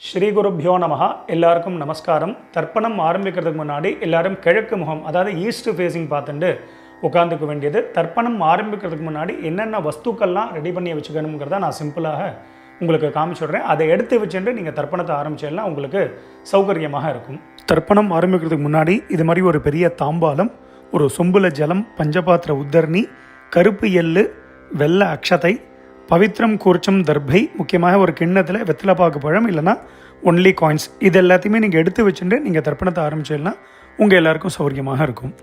ஸ்ரீ குருப்யோ நமஹ. எல்லாருக்கும் நமஸ்காரம். தர்ப்பணம் ஆரம்பிக்கிறதுக்கு முன்னாடி எல்லாரும் கிழக்கு முகம், அதாவது ஈஸ்ட் ஃபேஸிங் பார்த்துட்டு உட்காந்துக்க வேண்டியது. தர்ப்பணம் ஆரம்பிக்கிறதுக்கு முன்னாடி என்னென்ன வஸ்துக்கள்லாம் ரெடி பண்ணி வச்சுக்கணுங்கிறத நான் சிம்பிளாக உங்களுக்கு காமிச்சுடுறேன். அதை எடுத்து வச்சுட்டு நீங்கள் தர்ப்பணத்தை ஆரம்பிச்சிடலாம், உங்களுக்கு சௌகரியமாக இருக்கும். தர்ப்பணம் ஆரம்பிக்கிறதுக்கு முன்னாடி இது மாதிரி ஒரு பெரிய தாம்பாலம், ஒரு சொம்புல ஜலம், பஞ்சபாத்திர உத்தரணி, கருப்பு எள்ளு, வெள்ளை அக்ஷதை, பவித்ரம் கூர்ச்சம் தர்பை, முக்கியமாக ஒரு கிண்ணத்தில் வெத்தலைப்பாக்கு பழம் இல்லைனா ஒன்லி காயின்ஸ், இது எல்லாத்தையுமே நீங்கள் எடுத்து வச்சுட்டு நீங்கள் தர்ப்பணத்தை ஆரம்பிச்சிடனா உங்கள் எல்லாருக்கும் சௌகரியமாக இருக்கும்.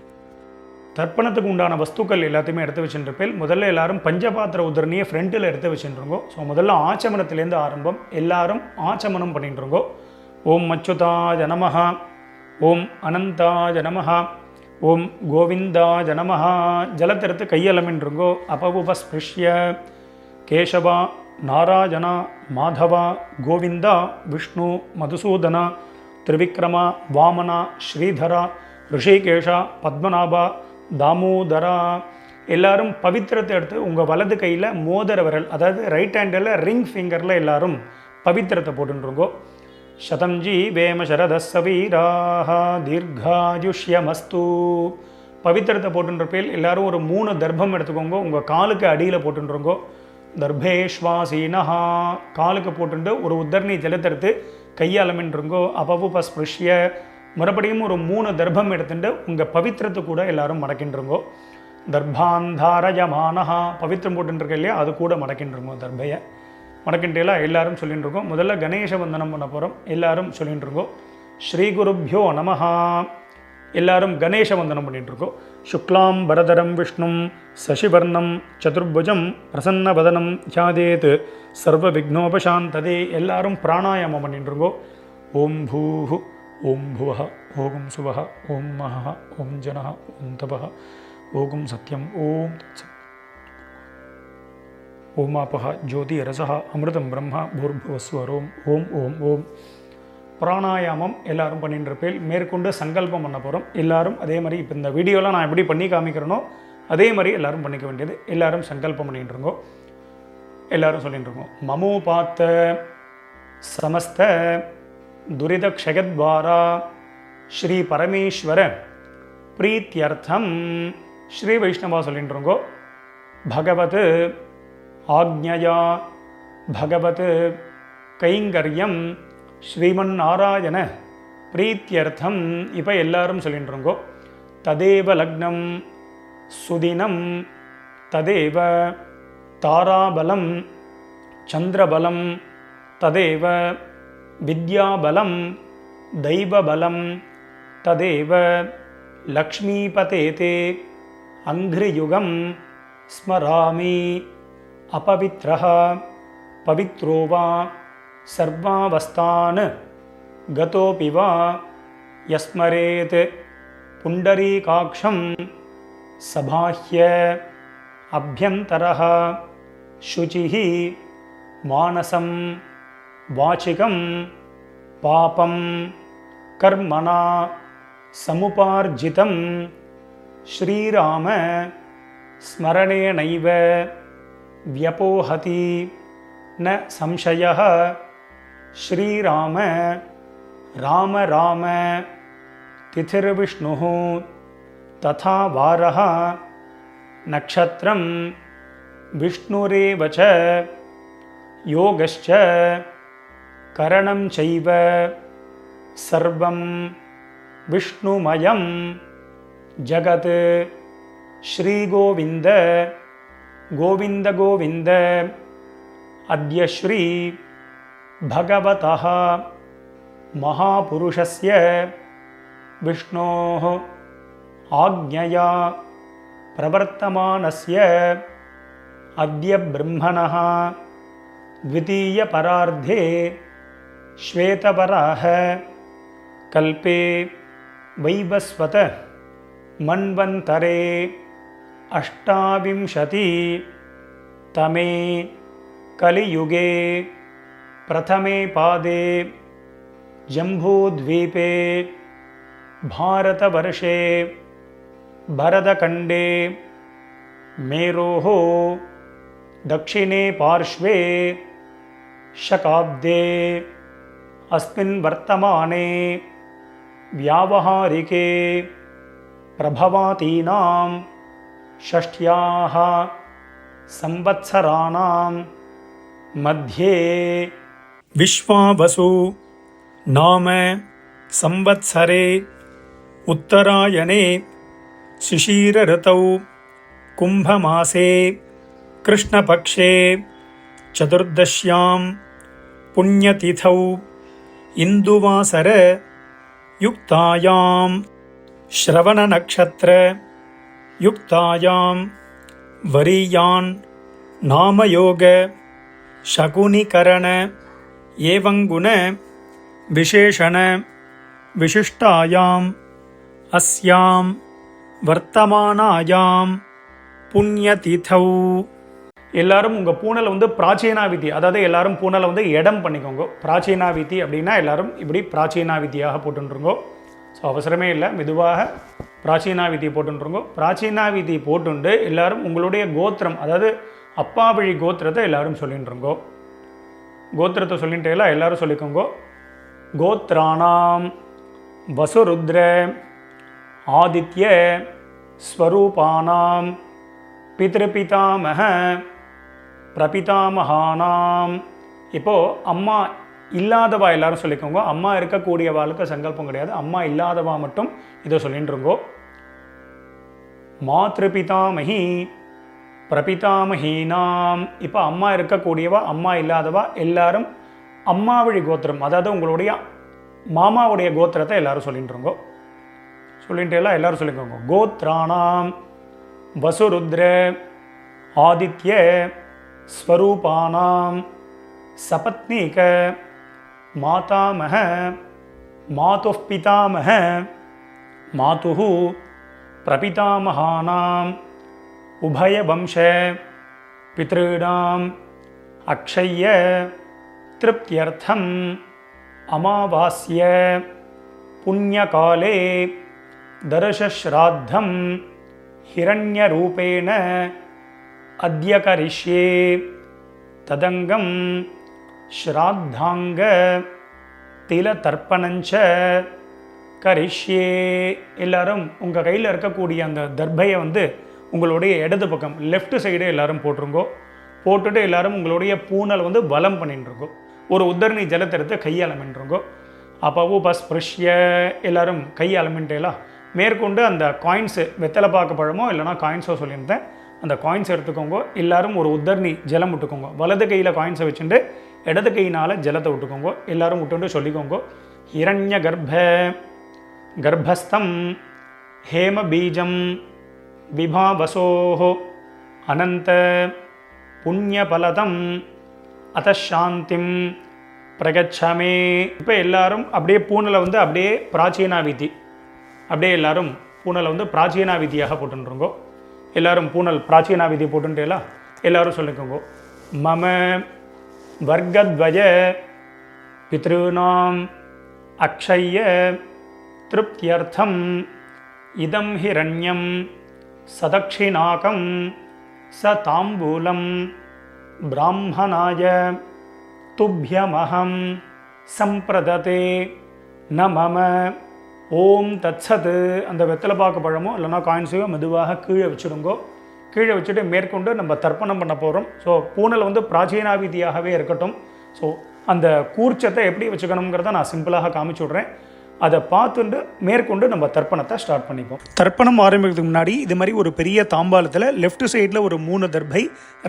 தர்ப்பணத்துக்கு உண்டான வஸ்துக்கள் எல்லாத்தையுமே எடுத்து வச்சுருப்பேன். முதல்ல எல்லாரும் பஞ்சபாத்திர உதரணியை ஃப்ரண்ட்டில் எடுத்து வச்சுருங்கோ. ஸோ முதல்ல ஆச்சமனத்திலேருந்து ஆரம்பம். எல்லாரும் ஆச்சமனம் பண்ணிட்டுருங்கோ. ஓம் அச்சுதாய நமஹ, ஓம் அனந்தாய நமஹ, ஓம் கோவிந்தாய நமஹ. ஜலத்தெடுத்து கையலமின்றுங்கோ. அபவுபஸ்பிருஷ்ய கேசவா, நாராயணா, மாதவா, கோவிந்தா, விஷ்ணு, மதுசூதனா, திரிவிக்ரமா, வாமனா, ஸ்ரீதரா, ரிஷிகேஷா, பத்மநாபா, தாமோதரா. எல்லாரும் பவித்திரத்தை எடுத்து உங்கள் வலது கையில் மோதிர விரல், அதாவது ரைட் ஹேண்டில் ரிங் ஃபிங்கரில் எல்லாரும் பவித்திரத்தை போட்டுருங்கோ. சதம்ஜி வேம சரதஸ்ஸ வீராஹ தீர்காயுஷ்யமஸ்து. பவித்திரத்தை போட்டுருப்பேல் எல்லாரும் ஒரு 3 தர்ப்பம் எடுத்துக்கோங்க. உங்கள் காலுக்கு அடியில் போட்டுருங்கோ. தர்பேஷ்வாசீனஹா, காலுக்கு போட்டுட்டு ஒரு உத்தரணி ஜலத்தெடுத்து கையாலமின்றுங்கோ. அபவுபஸ்பிருஷ்ய, மறுபடியும் ஒரு 3 தர்ப்பம் எடுத்துட்டு உங்கள் பவித்திரத்தை கூட எல்லாரும் மடக்கின்றுங்கோ. தர்பாந்தாரயமானஹா, பவித்திரம் போட்டுருக்க இல்லையா, அது கூட மடக்கின்றுங்கோ. தர்பையை மடக்கின்றேலாம் எல்லாரும் சொல்லிட்டு இருக்கோம். முதல்ல கணேச வந்தனம் பண்ண போகிறோம். எல்லாரும் சொல்லிட்டு இருக்கோம். ஸ்ரீ குருப்யோ நமஹா. எல்லாரும் கணேச வந்தனம் பண்ணிட்டுருக்கோம். சுக்லாம் பரதரம் விஷ்ணும் சசிவர்ணம் சதுர்புஜம் பிரசன்னவதனம் தியாதேத் சர்வ விக்னோபசாந்ததே. எல்லாரும் பிராணாயாமம் பண்ணிட்டுருக்கோம். ஓம் பூஹு, ஓம் புவஹ, ஓம் சுவஹ, ஓம் மஹ, ஓம் ஜனஹ, ஓம் தபஹ, ஓம் சத்யம், ஓம் தத்சத், ஓமாபஹ ஜோதி ரசஹ அமிர்தம் பிரம்மா பூர்புவஸ்வரோம். ஓம் ஓம் ஓம். பிராணாயாமம் எல்லாரும் பண்ணிட்டுருப்பேன். மேற்கொண்டு சங்கல்பம் பண்ண போகிறோம். எல்லாரும் அதே மாதிரி இப்போ இந்த வீடியோவில் நான் எப்படி பண்ணி காமிக்கிறேனோ அதே மாதிரி எல்லாரும் பண்ணிக்க வேண்டியது. எல்லாரும் சங்கல்பம் பண்ணிட்டுருங்கோ. எல்லாரும் சொல்லிட்டுருக்கோம். மமோபாத்த சமஸ்த துரித க்ஷயத்வாரா ஸ்ரீ பரமேஸ்வர பிரீத்தியர்த்தம். ஸ்ரீ வைஷ்ணவா சொல்லிட்டுருங்கோ. பகவத் ஆக்ஞயா பகவத் கைங்கரியம் ஸ்ரீமன் நாராயண பிரீத்தியர்த்தம். இப்போ எல்லாரும் சொல்லிட்டுருங்கோ. ததேவ லக்னம் சுதினம் ததேவ தாராபலம் சந்திரபலம் ததேவ வித்யாபலம் தெய்வபலம் ததேவ லக்ஷ்மீபதேதே அங்கிரியுகம் ஸ்மராமி. அபவித்ரஹ பவித்ரோ வா சர்வாவஸ்தான் கதோபி வா யஸ்மரேத் புண்டரீகாக்ஷம் சபாஹ்ய அப்யந்தரஹ சுசிஹி மானசம் வாசிகம் பாபம் கர்மணா சமுபார்ஜிதம் ஸ்ரீராம ஸ்மரணேனைவ வ்யபோஹதி ந சம்சயः. ஸ்ரீராம ராம ராம திதிர்விஷ்ணுः ததா வாரः நக்ஷத்ரம் விஷ்ணுரேவ ச யோகஸ்ச கரணம் சைவ சர்வம் விஷ்ணுமயம் ஜகத். ஸ்ரீகோவிந்த கோவிந்த கோவிந்த. அத்ய ஸ்ரீ பகவதः மகாபுருஷஸ்ய விஷ்ணோः ஆக்ஞயா பிரவர்த்தமானஸ்ய அத்ய பிரம்மணः த்விதீய பரார்த்தே ஸ்வேதவராஹ கல்பே வைவஸ்வத மன்வந்தரே அஷ்டாவிம்சதி தமே கலியுகே பிரதமே பாதே ஜம்பூத்வீபே பாரதவர்ஷே பரதகண்டே மேரோः दक्षिणे पार्श्वे शकाब्दे अस्मिन् वर्तमाने व्यावहारिके प्रभवातीनां षष्ट्याः संवत्सराणां मध्ये विश्वावसु नाम संवत्सरे उत्तरायणे शिशिरऋतौ कुम्भमासे कृष्णपक्षे चतुर्दश्यां पुण्यतिथौ इन्दुवासर युक्तायां श्रवणनक्षत्र युक्तायां वरीयान् नामयोग शकुनिकरण एवंगुण विशेषण विशिष्टायाम् अस्यां वर्तमानायां पुण्यतिथौ. எல்லாரும் உங்கள் பூனலை வந்து பிராச்சீனாவிதி, அதாவது எல்லாரும் பூனலை வந்து இடம் பண்ணிக்கோங்க. பிராச்சீனாவிதி அப்படின்னா எல்லாரும் இப்படி பிராச்சீனாவிதியாக போட்டுருங்கோ. ஸோ அவசரமே இல்லை, மெதுவாக பிராச்சீனாவிதி போட்டுருங்கோ. பிராச்சீனாவிதி போட்டுண்டு எல்லாரும் உங்களுடைய கோத்திரம், அதாவது அப்பா வழி கோத்திரத்தை எல்லாரும் சொல்லிட்டுருங்கோ. கோத்திரத்தை சொல்லிட்டேலாம் எல்லாரும் சொல்லிக்கோங்க. கோத்ராணாம் வசுருத்ர ஆதித்ய ஸ்வரூபானாம் பித்ருபிதாமக பிரபிதாமகானாம். இப்போது அம்மா இல்லாதவா எல்லாரும் சொல்லிக்கோங்க. அம்மா இருக்கக்கூடியவாளுக்கு சங்கல்பம் கிடையாது, அம்மா இல்லாதவா மட்டும் இதை சொல்லிட்டுருங்கோ. மாத்ருபிதாமகி பிரபிதாமகீனாம். இப்போ அம்மா இருக்கக்கூடியவா அம்மா இல்லாதவா எல்லாரும் அம்மா வழி கோத்திரம், அதாவது உங்களுடைய மாமாவுடைய கோத்திரத்தை எல்லாரும் சொல்லிட்டுருங்கோ. சொல்லிட்டு எல்லாம் எல்லாரும் சொல்லிக்கோங்க. கோத்ராணாம் வசுருத்ர ஆதித்ய ஸ்வரூபானாம் சபத்னீக மாதாமக மாதுः பிதாமக மாதுः பிரபிதாமகானாம் உபயவம்ச பித்ருணாம் அக்ஷய்ய திருப்தியர்த்தம் அமாவாஸ்ய புண்ணியகாலே தர்ஷஸ்ராத்தம் ஹிரண்யரூபேண அத்ய கரிஷ்யே ததங்கம் ஸ்ராத்தாங்க திலதர்ப்பணஞ்ச கரிஷ்யே. எல்லாரும் உங்கள் கையில் இருக்கக்கூடிய அந்த தர்பையை வந்து உங்களுடைய இடது பக்கம் லெஃப்ட் சைடு எல்லாரும் போட்டுருங்கோ. போட்டுட்டு எல்லாரும் உங்களுடைய பூனல் வந்து வலம் பண்ணிட்டுருங்கோ. ஒரு உத்தரணி ஜலத்தை எடுத்து கையாளமின்றுங்கோ. அப்போ பஸ்பிருஷ்ய எல்லாரும் கையாளமின்ட்டேலாம் மேற்கொண்டு அந்த காயின்ஸு வெத்தலை பாக்கு பழமோ இல்லைனா காயின்ஸோ சொல்லியிருந்தேன், அந்த காயின்ஸ் எடுத்துக்கோங்க. எல்லாரும் ஒரு உத்தரணி ஜலம் விட்டுக்கோங்க. வலது கையில் காயின்ஸை வச்சுட்டு இடது கையினால் ஜலத்தை விட்டுக்கோங்க. எல்லாரும் விட்டுட்டு சொல்லிக்கோங்க. ஹிரண்ய கர்ப்பஸ்தம் ஹேம பீஜம் விபாவசோஹோ அனந்த புண்ணியபலதம் அதசாந்திம் பிரகச்சமே. இப்போ எல்லாரும் அப்படியே பூனலை வந்து அப்படியே பிராச்சீனாவிதி, அப்படியே எல்லாரும் பூனலை வந்து பிராச்சீனாவிதியாக போட்டுருங்கோ. எல்லாரும் பூனல் பிராச்சீனாவிதி போட்டுட்டேலாம் எல்லாரும் சொல்லிக்கோங்க. மம வர்க்கத்வய பித்ருணாம் அக்ஷய்ய திருப்தியர்த்தம் இதம் ஹிரண்யம் சதக்ஷிணாகம் ச தாம்பூலம் பிராமணாய துப்யமஹம் சம்பிரததே ந மம. ஓம் தத்சத். அந்த வெத்தலை பாக்கு பழமோ இல்லைனா காயின்ஸையோ மெதுவாக கீழே வச்சுடுங்கோ. கீழே வச்சுட்டு மேற்கொண்டு நம்ம தர்ப்பணம் பண்ண போகிறோம். ஸோ பூனல் வந்து பிராச்சீனாவிதியாகவே இருக்கட்டும். ஸோ அந்த கூர்ச்சத்தை எப்படி வச்சுக்கணுங்கிறத நான் சிம்பிளாக காமிச்சு விட்றேன். அதை பார்த்துட்டு மேற்கொண்டு நம்ம தர்ப்பணத்தை ஸ்டார்ட் பண்ணிப்போம். தர்ப்பணம் ஆரம்பிக்கிறதுக்கு முன்னாடி இது மாதிரி ஒரு பெரிய தாம்பாளத்தில் லெஃப்ட் சைடில் ஒரு 3 தர்பை,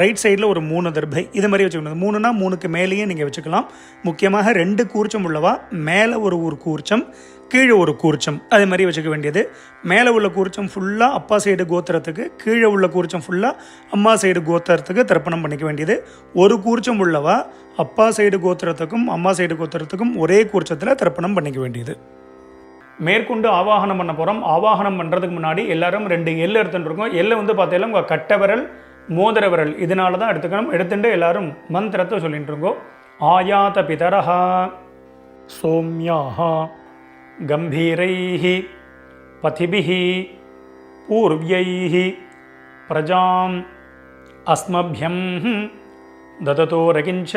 ரைட் சைடில் ஒரு 3 தர்பை, இது மாதிரி வச்சுக்கணும். 3னா 3க்கு மேலேயே நீங்கள் வச்சுக்கலாம். முக்கியமாக 2 கூர்ச்சம் உள்ளவா மேலே ஒரு கூர்ச்சம், கீழே ஒரு கூர்ச்சம், அதே மாதிரி வச்சுக்க வேண்டியது. மேலே உள்ள கூர்ச்சம் ஃபுல்லாக அப்பா சைடு கோத்திரத்துக்கு, கீழே உள்ள கூர்ச்சம் ஃபுல்லாக அம்மா சைடு கோத்திரத்துக்கு தர்ப்பணம் பண்ணிக்க வேண்டியது. ஒரு கூர்ச்சம் உள்ளவா அப்பா சைடு கோத்திரத்துக்கும் அம்மா சைடு கோத்திரத்துக்கும் ஒரே கூர்ச்சத்தில் தர்ப்பணம் பண்ணிக்க வேண்டியது. மேற்கொண்டு ஆவாகனம் பண்ண போகிறோம். ஆவாகனம் பண்ணுறதுக்கு முன்னாடி எல்லாரும் 2 எள்ளு எடுத்துகிட்டு இருக்கோம். எள்ளை வந்து பார்த்தீங்கன்னா உங்கள் கட்டை விரல் மோதிர விரல் இதனால தான் எடுத்துக்கணும். எடுத்துட்டு எல்லாரும் மந்திரத்தை சொல்லிட்டு இருக்கோம். ஆயாத பிதரஹா சோம்யாஹா கம்பீரைஹி பதிபிஹி பூர்வ்யைஹி பிரஜாம் அஸ்மப்யம் தததோ ரகிஞ்ச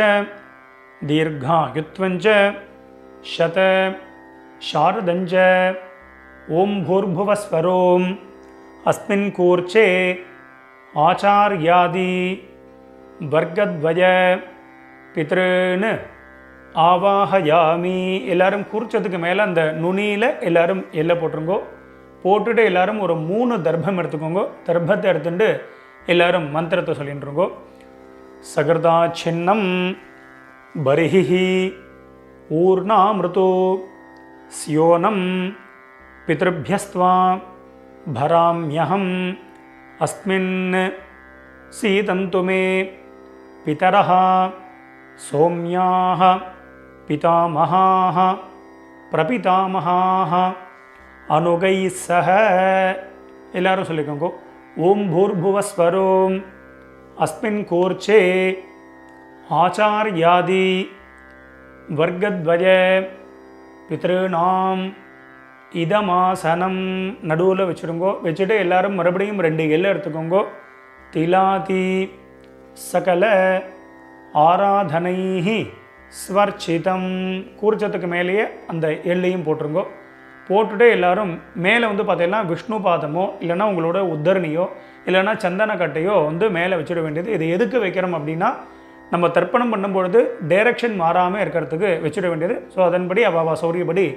தீர்காயுத்வஞ்ச शत शारदञ्च ओम भूर्भुवस्वरोम अस्मिन् कूर्चे आचार्यादि वर्गद्वय पितॄन् ஆவாஹயாமி. எல்லாரும் குறிச்சதுக்கு மேலே அந்த நுனியில் எல்லாரும் எல்லை போட்டுருங்கோ. போட்டுட்டு எல்லாரும் ஒரு 3 தர்ப்பம் எடுத்துக்கோங்க. தர்ப்பத்தை எடுத்துட்டு எல்லாரும் மந்திரத்தை சொல்லிட்டுருங்கோ. சகர்தா சின்னம் பரிஹி ஊர்ணாமிருதோ ஸ்யோனம் பித்ருபியஸ்த்வா பராம்யஹம் அஸ்மின் சீதந்து மே பிதரஹ சோம்யாஹ பிதாமஹாஹ பிரபிதாமஹாஹ அனுகைः சஹ. எல்லாரும் சொல்லிக்கோங்க. ஓம் பூர்புவஸ்வரோம் அஸ்மின் கூர்ச்சே ஆச்சார்யாதி வர்க்கத்வய பித்ருணாம் இதமாசனம். நடுவில் வச்சுருங்கோ. வச்சுட்டு எல்லாரும் மறுபடியும் 2 எல்லை எடுத்துக்கோங்கோ. திலாதி சகல ஆராதனைஹி ஸ்வர்ச்சிதம். கூர்ச்சத்துக்கு மேலேயே அந்த எல்லையும் போட்டுருங்கோ. போட்டுட்டு எல்லாரும் மேலே பார்த்தீங்கன்னா விஷ்ணு பாதமோ இல்லைனா உங்களோட உத்தரணியோ இல்லைனா சந்தன கட்டையோ மேலே வச்சுட வேண்டியது. இது எதுக்கு வைக்கிறோம் அப்படின்னா நம்ம தர்ப்பணம் பண்ணும்பொழுது டைரக்ஷன் மாறாமல் இருக்கிறதுக்கு வச்சுட வேண்டியது. ஸோ அதன்படி அவ சௌரியப்படி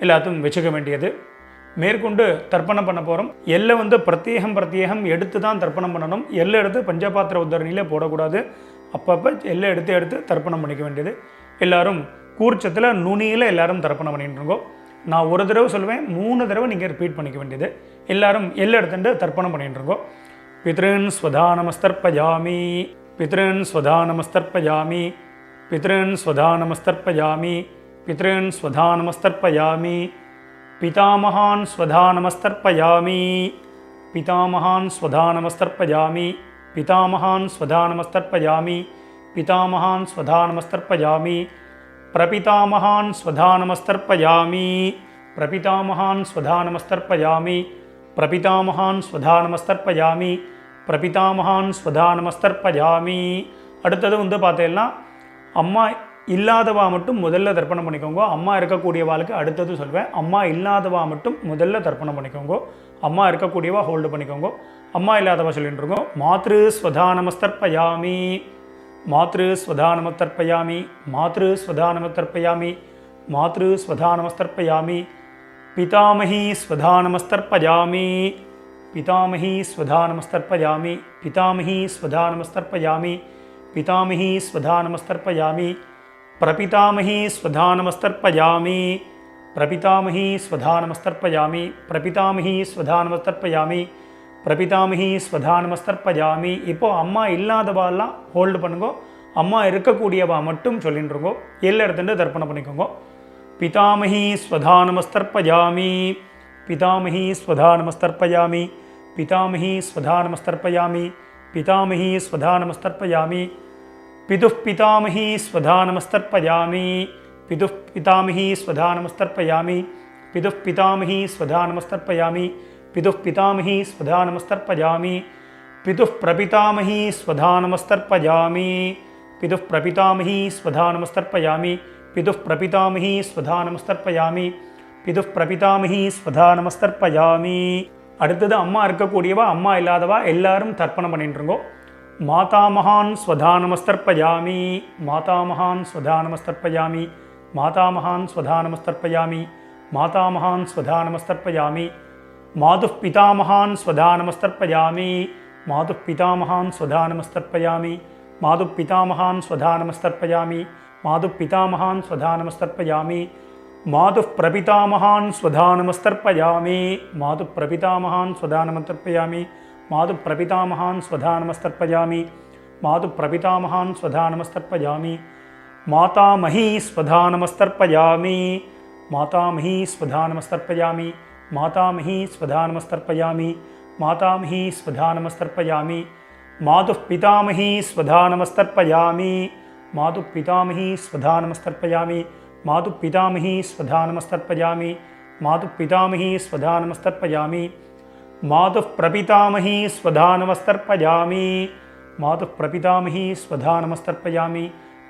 எல்லாத்தையும் வச்சுக்க வேண்டியது. மேற்கொண்டு தர்ப்பணம் பண்ண போகிறோம். எல்லை பிரத்யேகம் எடுத்து தான் தர்ப்பணம் பண்ணணும். எல்லை எடுத்து பஞ்சபாத்திர உத்தரணியில் போடக்கூடாது. அப்பப்போ எல்லை எடுத்து தர்ப்பணம் பண்ணிக்க வேண்டியது. எல்லாரும் கூர்ச்சத்தில் நுனியில் எல்லாரும் தர்ப்பணம் பண்ணிட்டுருங்கோ. நான் ஒரு தடவை சொல்லுவேன், 3 தடவை நீங்கள் ரிப்பீட் பண்ணிக்க வேண்டியது. எல்லாரும் எல்லை எடுத்துட்டு தர்ப்பணம் பண்ணிட்டுருங்கோ. பித்ருன் ஸ்வதானமஸ்தர்ப்பயாமி பித்ருன் ஸ்வதானமஸ்தர்ப்பயாமி பித்ருன் ஸ்வதானமஸ்தர்ப்பயாமி பித்ருன் ஸ்வதானமஸ்தர்ப்பயாமி பிதாமகான் ஸ்வதானமஸ்தர்ப்பயாமி பிதாமகான் ஸ்வதானமஸ்தர்ப்பயாமி பிதாமகான் ஸ்வதானமஸ்தர்ப்பயாமி பிதாமகான் ஸ்வதானமஸ்தர்ப்பயாமி பிரபிதாமகான் ஸ்வதானமஸ்தர்ப்பயாமி பிரபிதாமகான் ஸ்வதானமஸ்தர்ப்பயாமி பிரபிதாமகான் ஸ்வதானமஸ்தர்ப்பயாமி பிரபிதாமகான் ஸ்வதானமஸ்தர்ப்பயாமி. அடுத்தது பார்த்தீங்கன்னா அம்மா இல்லாதவா மட்டும் முதல்ல தர்ப்பணம் பண்ணிக்கோங்க. அம்மா இருக்கக்கூடியவாளுக்கு அடுத்தது சொல்வேன். அம்மா இல்லாதவா மட்டும் முதல்ல தர்ப்பணம் பண்ணிக்கோங்க. அம்மா இருக்கக்கூடியவா ஹோல்டு பண்ணிக்கோங்க. அம்மா இல்லாதவா சொல்லிட்டு இருக்கோம். மாத்ரு ஸ்வதானமஸ்தர்ப்பயாமி மாத்ரு ஸ்வதானமஸ்தர்ப்பயாமி மாத்ரு ஸ்வதானமஸ்தர்ப்பயாமி மாத்ரு ஸ்வதானமஸ்தர்ப்பயாமி பிதாமஹி ஸ்வதானமஸ்தர்ப்பயாமி பிதாமஹி ஸ்வதானமஸ்தர்ப்பயாமி பிதாமஹி ஸ்வதானமஸ்தர்ப்பயாமி பிதாமஹி ஸ்வதானமஸ்தர்ப்பயாமி பிரபிதாமஹி ஸ்வதானமஸ்தர்ப்பயாமி பிரபிதாமஹி ஸ்வதானமஸ்தர்ப்பயாமி பிரபிதாமஹி ஸ்வதானமஸ்தர்ப்பயாமி பிரபிதாமஹி ஸ்வதானமஸ்தர்ப்பயாமி. இப்போது அம்மா இல்லாதவாலாம் ஹோல்டு பண்ணுங்கோ. அம்மா இருக்கக்கூடியவா மட்டும் சொல்லிட்டுருங்கோ. எல்லாம் எடுத்துட்டு தர்ப்பணம் பண்ணிக்கோங்க. பிதாமஹி ஸ்வதானமஸ்தர்ப்பயாமி பிதாமஹி ஸ்வதானமஸ்தர்ப்பயாமி பிதாமஹி ஸ்வதானமஸ்தர்ப்பயாமி பிதாமஹி ஸ்வதானமஸ்தர்ப்பயாமி பிதுः பிதாமஹி ஸ்வதானமஸ்தர்ப்பயாமி பிதுः பிதாமஹி ஸ்வதானமஸ்தர்ப்பயாமி பிதுः பிதாமஹி ஸ்வதானமஸ்தர்ப்பயாமி பிதுः பிதாமஹி ஸ்வதானமஸ்தர்ப்பயாமி பிதுः பிரபிதாமஹி ஸ்வதானமஸ்தர்ப்பயாமி பிதுः பிரபிதாமஹி ஸ்வதானமஸ்தர்ப்பயாமி பிதுः பிரபிதாமஹி ஸ்வதானமஸ்தர்ப்பயாமி பிதுः பிரபிதாமஹி ஸ்வதானமஸ்தர்ப்பயாமி. அடுத்தது அம்மா இருக்கக்கூடியவா அம்மா இல்லாதவா எல்லாரும் தர்ப்பணம் பண்ணிட்டுருங்கோ. மாதாமகான் ஸ்வதானமஸ்தர்ப்பயாமி மாதாமகான் ஸ்வதானமஸ்தர்ப்பயாமி மாதாமகான் ஸ்வதானமஸ்தர்ப்பயாமி மாதாமகான் ஸ்வதானமஸ்தர்ப்பயாமி மாதுः பிதாமகான் ஸ்வதானமஸ்தர்ப்பயாமி மாதுः பிதாமகான் ஸ்வதானமஸ்தர்ப்பயாமி மாதுः பிதாமகான் ஸ்வதானமஸ்தர்ப்பயாமி மாதுः பிதாமகான் ஸ்வதானமஸ்தர்ப்பயாமி மாதுः பிரபிதாமகான் ஸ்வதானமஸ்தர்ப்பயாமி மாதுः பிரபிதாமகான் ஸ்வதானமஸ்தர்ப்பயாமி மாதுः பிரபிதாமகான் ஸ்வதானமஸ்தர்ப்பயாமி மாதுः பிரபிதாமகான் ஸ்வதானமஸ்தர்ப்பயாமி மாதாமஹி ஸ்வதானமஸ்தர்ப்பயாமி மாதாமஹி ஸ்வதானமஸ்தர்ப்பயாமி மாதாமஹி ஸ்வதானமஸ்தர்ப்பயாமி மாதாமஹி ஸ்வதானமஸ்தர்ப்பயாமி மாதுः பிதாமஹி ஸ்வதானமஸ்தர்ப்பயாமி மாதுः பிதாமஹி ஸ்வதானமஸ்தர்ப்பயாமி மாதுः பிதாமஹி ஸ்வதானமஸ்தர்ப்பயாமி மாதுः பிதாமஹி ஸ்வதானமஸ்தர்ப்பயாமி மாதுः பிரபிதாமஹி ஸ்வதானமஸ்தர்ப்பயாமி மாதுः பிரபிதாமஹி ஸ்வதானமஸ்தர்ப்பயாமி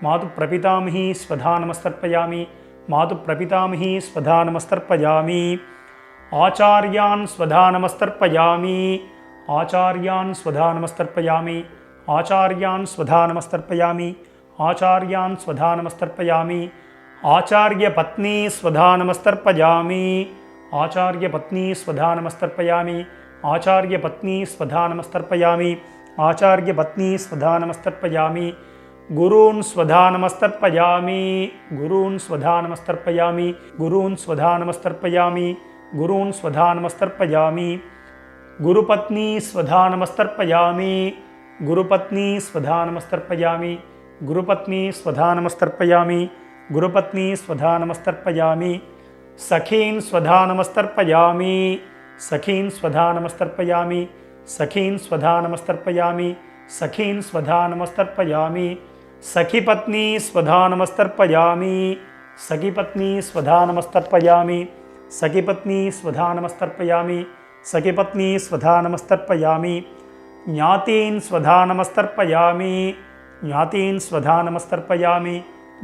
மாதுः பிரபிதாமஹி ஸ்வதானமஸ்தர்ப்பயாமி மாது பிரபிதாமகி ஸ்வதா நமஸ்தர்ப்பயாமி ஆச்சாரியான் ஸ்வதா நமஸ்தர்ப்பயாமி ஆச்சாரியான் ஸ்வதா நமஸ்தர்ப்பயாமி ஆச்சாரியான் ஸ்வதா நமஸ்தர்ப்பயாமி ஆச்சாரியான் ஸ்வதா நமஸ்தர்ப்பயாமி ஆச்சாரிய பத்னி ஸ்வதா நமஸ்தர்ப்பயாமி ஆச்சாரிய பத்னி ஸ்வதா நமஸ்தர்ப்பயாமி ஆச்சாரிய பத்னி ஸ்வதா நமஸ்தர்ப்பயாமி ஆச்சாரிய பத்னி ஸ்வதா நமஸ்தர்ப்பயாமி குரூன் ஸ்வதா நமஸ்தர்ப்பயாமி குரூன் ஸ்வதா நமஸ்தர்ப்பயாமி குரூன் ஸ்வதா நமஸ்தர்ப்பயாமி குரூன் ஸ்வதா நமஸ்தர்ப்பயாமி குருபத்னி ஸ்வதா நமஸ்தர்ப்பயாமி குருபத்னி ஸ்வதா நமஸ்தர்ப்பயாமி குருபத்னி ஸ்வதா நமஸ்தர்ப்பயாமி குருபத்னி ஸ்வதா நமஸ்தர்ப்பயாமி சகீன் ஸ்வதா நமஸ்தர்ப்பயாமி சகீன் ஸ்வதா நமஸ்தர்ப்பயாமி சகீன் ஸ்வதா நமஸ்தர்ப்பயாமி சகீன் ஸ்வதா நமஸ்தர்ப்பயாமி சகிபத்னி ஸ்வதா நமஸ்தர்ப்பயாமி சகிபத்னி ஸ்வதா நமஸ்தர்ப்பயாமி சகிபத்னி ஸ்வதா நமஸ்தர்ப்பயாமி சகிபத்னி ஸ்வதா நமஸ்தர்ப்பயாமி ஞாதீன் ஸ்வதா நமஸ்தர்ப்பயாமி ஞாதீன் ஸ்வதா நமஸ்தர்ப்பயாமி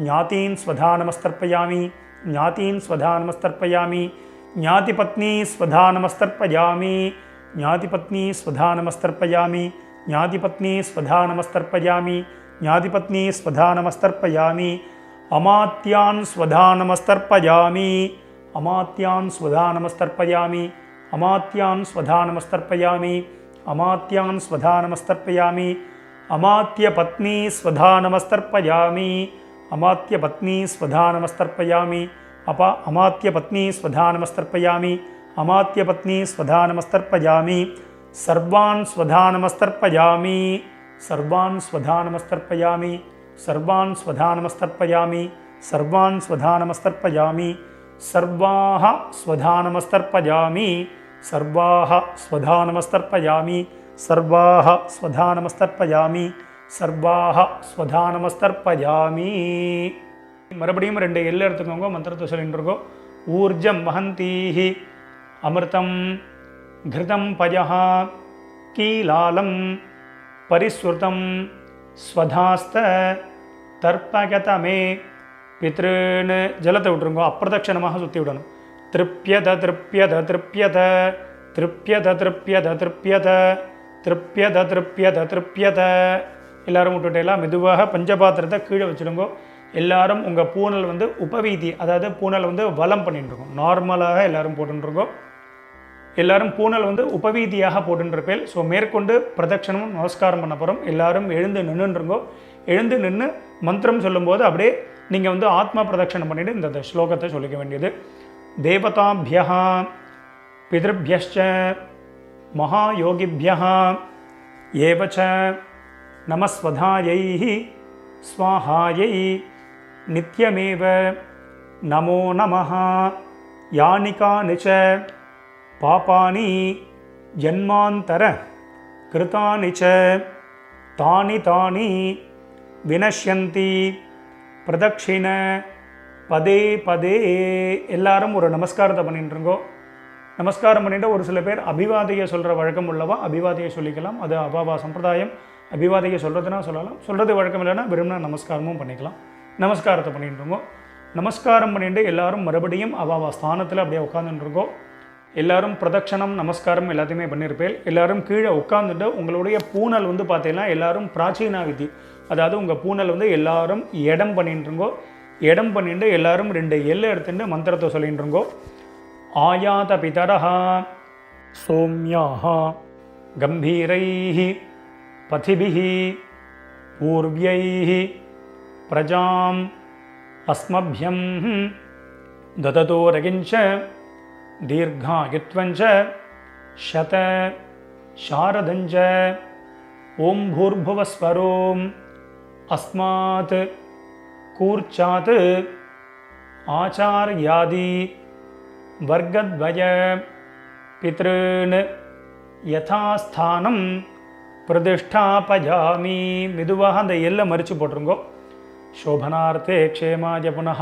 ஞாதீன் ஸ்வதா நமஸ்தர்ப்பயாமி ஞாதீன் ஸ்வதா நமஸ்தர்ப்பயாமி ஞாதிபத்னி ஸ்வதா நமஸ்தர்ப்பயாமி ஞாதிபத்னி ஸ்வதா நமஸ்தர்ப்பயாமி ஞாதிபத்னி ஸ்வதா நமஸ்தர்ப்பயாமி ஞாதிபத்னி ஸ்வதா நமஸ்தர்ப்பயாமி அமாத்யான் ஸ்வதா நமஸ்தர்ப்பயாமி அமாத்யான் ஸ்வதா நமஸ்தர்ப்பயாமி அமாத்யான் ஸ்வதா நமஸ்தர்ப்பயாமி அமாத்யான் ஸ்வதா நமஸ்தர்ப்பயாமி அமாத்ய பத்னி ஸ்வதா நமஸ்தர்ப்பயாமி அமாத்ய பத்னி ஸ்வதா நமஸ்தர்ப்பயாமி அமாத்ய பத்னி ஸ்வதா நமஸ்தர்ப்பயாமி அமாத்ய பத்னி ஸ்வதா நமஸ்தர்ப்பயாமி சர்வான் ஸ்வதா நமஸ்தர்ப்பயாமி சர்வான் ஸ்வதா நமஸ்தர்ப்பயாமி சர்வான் ஸ்வதா நமஸ்தர்ப்பயாமி சர்வான் ஸ்வதா நமஸ்தர்ப்பயாமி சர்வாஹ ஸ்வதா நமஸ்தர்ப்பயாமி சர்வாஹ ஸ்வதா நமஸ்தர்ப்பயாமி சர்வாஹ ஸ்வதா நமஸ்தர்ப்பயாமி சர்வாஹ ஸ்வதா நமஸ்தர்ப்பயாமி. மறுபடியும் 2 எல் எடுத்துக்கோங்க. மந்திரத்தை சொல்லிட்டு இருக்கோம். ஊர்ஜம் வஹந்தீஹி அமிர்தம் கிருதம் பயஹ கீலாலம் பரிஸ்ருதம் ஸ்வதாஸ்த தர்ப்பகதமே பித்ருன்னு ஜலத்தை விட்டுருங்கோ. அப்பிரதட்சணமாக சுற்றி விடணும். திருப்யத திருப்யத திருப்யத திருப்யத திருப்யத திருப்யத திருப்யத திருப்யத திருப்யத. எல்லாரும் விட்டுட்டேலாம் மெதுவாக பஞ்சபாத்திரத்தை கீழே வச்சுடுங்கோ. எல்லாரும் உங்கள் பூனல் உபவீதி, அதாவது பூனல் வலம் பண்ணிட்டுருக்கோம். நார்மலாக எல்லாரும் போட்டுருக்கோம். எல்லாரும் பூனல் உபவீதியாக போட்டுருப்பேன். ஸோ மேற்கொண்டு பிரதட்சணமும் நமஸ்காரம் பண்ண போகிறோம். எல்லாரும் எழுந்து நின்றுருங்கோ. எழுந்து நின்று மந்திரம் சொல்லும்போது அப்படியே நீங்கள் ஆத்மா பிரதட்சணம் பண்ணிவிட்டு இந்த ஸ்லோகத்தை சொல்லிக்க வேண்டியது. தேவதாபியः பிதృभ्यश्च மகாயோகிभ्यः ஏவ ச நமஸ்வதாயை ஸ்வாஹாயை நித்யமேவ நமோ நமः யானிகானி ச பாபானி ஜன்மாந்தர கிருதானி ச தானி தானி வினஷ்யந்தி பிரதட்சிண பதே பதே. எல்லாரும் ஒரு நமஸ்காரத்தை பண்ணிட்டுருங்கோ. நமஸ்காரம் பண்ணிட்டு ஒரு சில பேர் அபிவாதையை சொல்கிற வழக்கம் உள்ளவா அபிவாதையை சொல்லிக்கலாம். அது அபாவா சம்பிரதாயம். அபிவாதையை சொல்கிறதுனா சொல்லலாம், சொல்கிறது வழக்கம் இல்லைன்னா விரும்பின நமஸ்காரமும் பண்ணிக்கலாம். நமஸ்காரத்தை பண்ணிட்டுருங்கோ. நமஸ்காரம் பண்ணிட்டு எல்லாரும் மறுபடியும் அபாவா ஸ்தானத்தில் அப்படியே உட்காந்துட்டுருக்கோம். எல்லாரும் பிரதட்சணம் நமஸ்காரம் எல்லாத்தையுமே பண்ணியிருப்பேன். எல்லாரும் கீழே உட்காந்துட்டு உங்களுடைய பூனல் பார்த்தீங்கன்னா எல்லாரும் பிராச்சீனா விதி, அதாவது உங்கள் பூனல் எல்லாரும் இடம் பண்ணிட்டுருங்கோ. இடம் பண்ணிட்டு எல்லாரும் 2 எல் எடுத்துட்டு மந்திரத்தை சொல்லிட்டுருங்கோ. ஆயாத பிதரஹ சோம்யாஹ கம்பீரைஹ பதிபிஹ பூர்வ்யைஹ பிரஜாம் அஸ்மப்யம் தததோ ரகிஞ்ச தீர்காயுத்வஞ்ச சத சாரதஞ்ச ஓம் பூர்புவஸ்வரோம் அஸ்மாத் கூர்ச்சாத் ஆச்சார்யாதி வர்க்கத்வய பித்ருன் யதாஸ்தானம் பிரதிஷ்டாபயாமி. மெதுவாக அந்த எல்லை மறித்து போட்டுருங்கோ. சோபனார்த்தே க்ஷேமாய புனः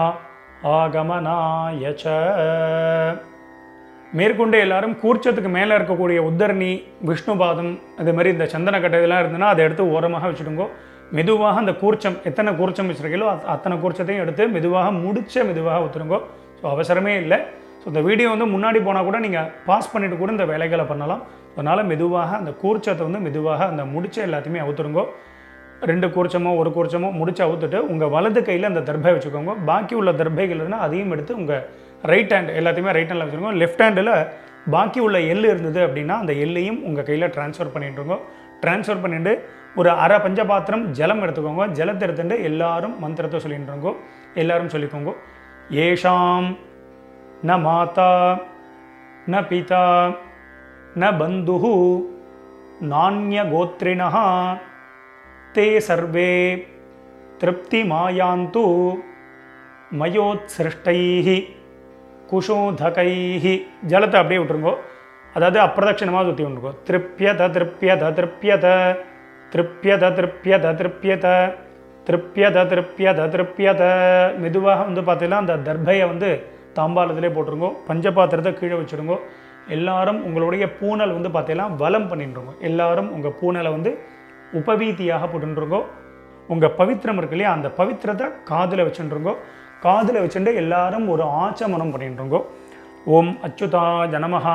ஆகமனாய ச. மேற்கொண்டு எல்லாரும் கூர்ச்சத்துக்கு மேலே இருக்கக்கூடிய உத்தரணி விஷ்ணுபாதம் அது மாதிரி இந்த சந்தன கட்டை இதெல்லாம் இருந்ததுன்னா அதை எடுத்து ஓரமாக வச்சுடுங்கோ. மெதுவாக அந்த கூர்ச்சம் எத்தனை கூர்ச்சம் வச்சுருக்கீங்களோ அத்தனை கூர்ச்சத்தையும் எடுத்து மெதுவாக மெதுவாக ஊற்றுருங்கோ. ஸோ அவசரமே இல்லை. ஸோ இந்த வீடியோ வந்து முன்னாடி போனால் கூட நீங்கள் பாஸ் பண்ணிவிட்டு கூட இந்த வேலைகளை பண்ணலாம். அதனால் மெதுவாக அந்த கூர்ச்சத்தை வந்து மெதுவாக அந்த முடிச்ச எல்லாத்தையுமே அவுத்துருங்கோ. 2 கூர்ச்சமோ 1 கூர்ச்சமோ முடிச்சு அவுத்துட்டு உங்கள் வலது கையில் அந்த தர்பை வச்சுக்கோங்க. பாக்கி உள்ள தர்பைகள் இருந்தால் அதையும் எடுத்து உங்கள் ரைட் ஹேண்ட் எல்லாத்தையுமே ரைட் ஹேண்டில் வச்சுருக்கோங்க. லெஃப்ட் ஹேண்டில் பாக்கி உள்ள எள்ளு இருந்தது அப்படின்னா அந்த எள்ளையும் உங்கள் கையில் ட்ரான்ஸ்ஃபர் பண்ணிட்டுருங்கோ. ட்ரான்ஸ்ஃபர் பண்ணிவிட்டு ஒரு அரை பஞ்சபாத்திரம் ஜலம் எடுத்துக்கோங்க. ஜலத்தை எடுத்துட்டு எல்லாரும் மந்திரத்தை சொல்லிட்டுருங்கோ. எல்லாரும் சொல்லிக்கோங்க. ஏஷாம் ந மாதா ந பிதா ந பந்துஹு நான்ய கோத்ரிணஹ தே சர்வே திருப்தி மாயாந்து மயோத்சிருஷ்டைஹி குஷோதகைஹி. ஜலத்தை அப்படியே விட்டுருங்கோ. அதாவது அப்பிரதட்சணமாக சுற்றி விட்டுருங்கோ. திருப்யத திருப்யத திருப்யத திருப்யத திருப்யத திருப்யத திருப்யத திருப்யத திருப்யத. மெதுவாக வந்து பார்த்தீங்கன்னா அந்த தர்பையை வந்து தாம்பாளத்திலே போட்டுருங்கோ. பஞ்சபாத்திரத்தை கீழே வச்சுருங்கோ. எல்லாரும் உங்களுடைய பூனல் வந்து பார்த்தீங்கன்னா வலம் பண்ணிட்டுருங்கோ. எல்லாரும் உங்கள் பூனலை வந்து உபவீதியாக போட்டுருங்கோ. உங்கள் பவித்திரம் இருக்கு இல்லையா, அந்த பவித்திரத்தை காதில் வச்சுருங்கோ. காதில் வச்சுட்டு எல்லாரும் ஒரு ஆச்சமனம் பண்ணிட்டுருங்கோ. ஓம் அச்சுதாய நமஹ,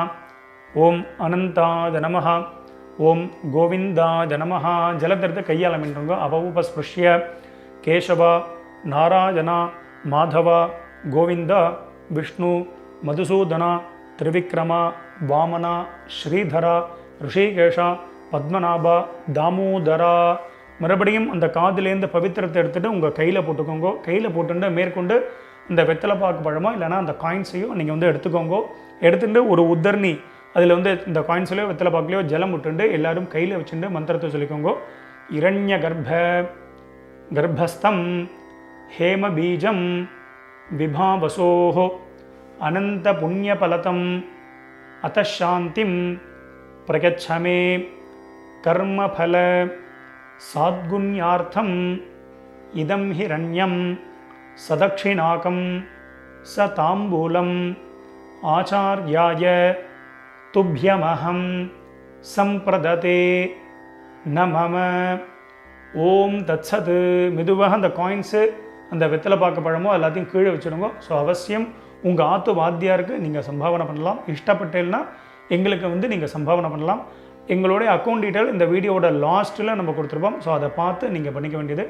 ஓம் அனந்தாய நமஹ, ஓம் கோவிந்தாய நமஹ. ஜலத்திரத்தை கையால் மின்றுங்கோ. அவவுபஸ்பிருஷ்ய கேசவா நாராயணா மாதவா கோவிந்தா விஷ்ணு மதுசூதனா திரிவிக்ரமா வாமனா ஸ்ரீதரா ரிஷிகேஷா பத்மநாபா தாமோதரா. மறுபடியும் அந்த காதிலேருந்து பவித்திரத்தை எடுத்துகிட்டு உங்கள் கையில் போட்டுக்கோங்க. கையில் போட்டுட்டு மேற்கொண்டு இந்த வெத்தலைப்பாக்கு பழமோ இல்லைனா அந்த காயின்ஸையும் நீங்கள் வந்து எடுத்துக்கோங்க. எடுத்துகிட்டு ஒரு உத்தர்ணி அதில் வந்து இந்த காயின்ஸ்லையோ வெத்தலைப்பாக்குலையோ ஜலம் விட்டுண்டு எல்லாரும் கையில் வச்சுட்டு மந்திரத்தை சொல்லிக்கோங்க. இரண்ய கர்ப்பஸ்தம் ஹேம பீஜம் விபாவசோஹோ அனந்த புண்ணியபலதம் அத்தசாந்திம் பிரகச்சமே கர்மபல சாத்குண்யார்த்தம் இதம் ஹிரண்யம் சதக்ஷிணாகம் ச தாம்பூலம் ஆச்சார்யாய துப்யமஹம் சம்பிரததே நமம. ஓம் தத்சத். மெதுவாக அந்த காயின்ஸு அந்த வெத்தலைப்பாக்கு பழமோ எல்லாத்தையும் கீழே வச்சுடுங்க. ஸோ அவசியம் உங்கள் ஆத்து வாத்தியாருக்கு நீங்கள் சம்பாவனை பண்ணலாம். இஷ்டப்பட்டேன்னா எங்களுக்கு வந்து நீங்கள் சம்பாவனை பண்ணலாம். எங்களுடைய அக்கௌண்ட் டீட்டெயில் இந்த வீடியோட லாஸ்ட்டில் நம்ம கொடுத்துருப்போம். ஸோ அதை பார்த்து நீங்கள் பண்ணிக்க வேண்டியது.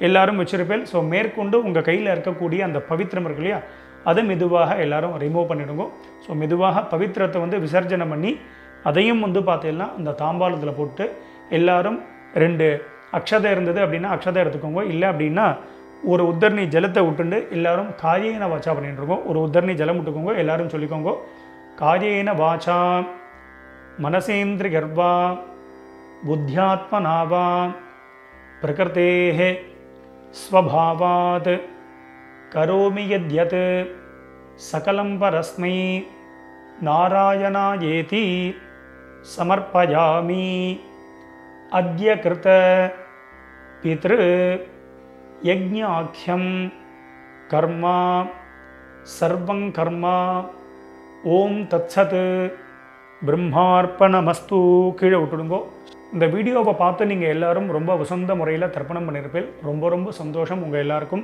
எல்லோரும் வச்சிருப்பேன். ஸோ மேற்கொண்டு உங்கள் கையில் இருக்கக்கூடிய அந்த பவித்திரம் இருக்கு இல்லையா, அதை மெதுவாக எல்லோரும் ரிமூவ் பண்ணிவிடுங்க. ஸோ மெதுவாக பவித்திரத்தை வந்து விசர்ஜனம் பண்ணி அதையும் வந்து பார்த்தீங்கன்னா அந்த தாம்பாளத்தில் போட்டு எல்லாரும் 2 அக்ஷதை இருந்தது அப்படின்னா அக்ஷதை எடுத்துக்கோங்க. இல்லை அப்படின்னா ஒரு உத்தர்ணி ஜலத்தை விட்டுண்டு எல்லாரும் காயேன வாச்சா பண்ணிட்டுருக்கோம். ஒரு உத்தர்ணி ஜலம் விட்டுக்கோங்க. எல்லாரும் சொல்லிக்கோங்க. காயேன வாச்சா மனசேந்திரி கர்வா புத்தியாத்மனாவா பிரகிருதேஹ ஸ்வபாவாத் கரோமி யத்யத் சகலம் பரஸ்மை நாராயணாயேதி சமர்ப்பயாமி அத்ய கிருத பித்ரு யஜ்ஞாக்யம் கர்மா சர்வங் கர்மா. ஓம் தத்சத் பிரம்மார்ப்பணமஸ்து. கீழே விட்டுடுங்கோ. இந்த வீடியோவை பார்த்து நீங்கள் எல்லாரும் ரொம்ப வசந்த முறையில் தர்ப்பணம் பண்ணியிருப்பேன். ரொம்ப ரொம்ப சந்தோஷம். உங்கள் எல்லாருக்கும்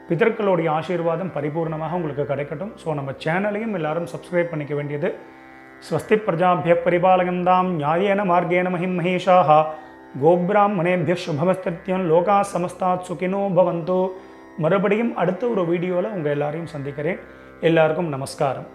பிதர்களுடைய ஆசீர்வாதம் பரிபூர்ணமாக உங்களுக்கு கிடைக்கட்டும். ஸோ நம்ம சேனலையும் எல்லாரும் சப்ஸ்கிரைப் பண்ணிக்க வேண்டியது. ஸ்வஸ்தி பிரஜாபிய பரிபாலகந்தாம் நியாயேன மார்கேன மஹிம் மகேஷாஹ கோப்ராஹ்மணேபிய சுபமஸ்தித்யம் லோகா சமஸ்தாத் சுகினோ பவந்தோ. மறுபடியும் அடுத்த ஒரு வீடியோவில் உங்கள் எல்லாரையும் சந்திக்கிறேன். எல்லாருக்கும் நமஸ்காரம்.